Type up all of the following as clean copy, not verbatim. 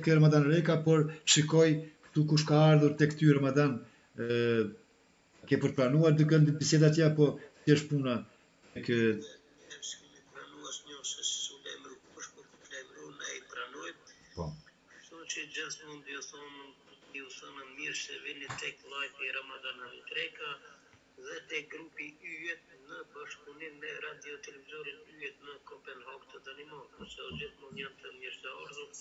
këtë Ramadan Reka, por shikoj këtu kush ka ardhur tek ty Ramadan, ke përplanuar duke në biseda tja, po që është puna tek po. Që gjithmonë ju thonë mirë se vini tek live i Ramadan Reka dhe tek grupi Yjet në bashkëpunim me radio televizorin Yjet në Kopenhag të Danimarkës, përse gjithmonë janë të mirë të ardhur.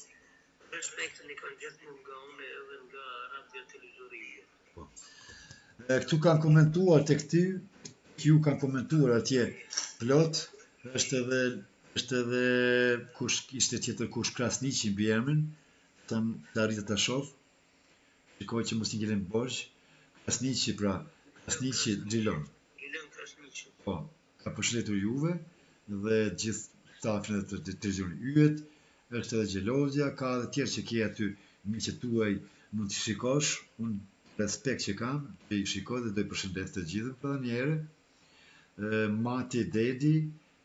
Respektin i kanë gjithmonë nga unë edhe nga radio televizori Yjet. Po. Këtu kanë komentuar tek ty, ju kanë komentuar atje plot, është edhe kush ishte tjetër kush Krasniqi mbi emrin, të arritë të shoh, shikoj që mos t'i ngelen borgjë, Krasniqi pra, Krasniqi Gjilon. Po, ka përshëndetur juve dhe gjithë stafin e të televizionit Yjet, është edhe Gjelozja, ka edhe tjerë që ke aty miqët tuaj, mund t'i shikosh, unë respekt që kam, i shikoj dhe do i përshëndet të gjithë për një herë. Mati Dedi,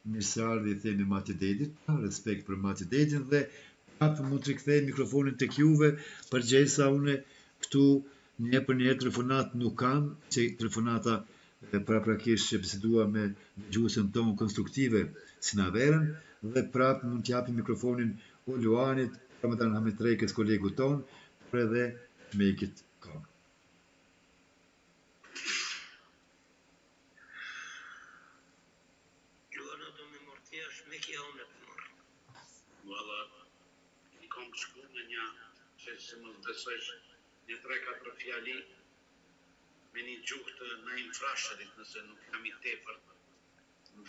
mirë se ardhi i themi Mati Dedit, respekt për Mati Dedin dhe prapë mund të rikthej mikrofonin tek juve, përgjithësa une këtu një për një telefonat nuk kam, që telefonata paraprakisht që bisedua me dëgjuesën tonë konstruktive si na verën, dhe prapë mund t'japim mikrofonin o Luanit, Ramadan Hamit Rekës, kolegu tonë, por edhe Mekit Kong. Luana do me mortjesh, Meki Haune të marrë. Valla, i kom shku në një, që se më besojsh, një 3-4 fjali, me një gjuhë të na infrasherit, nëse nuk jam i tepër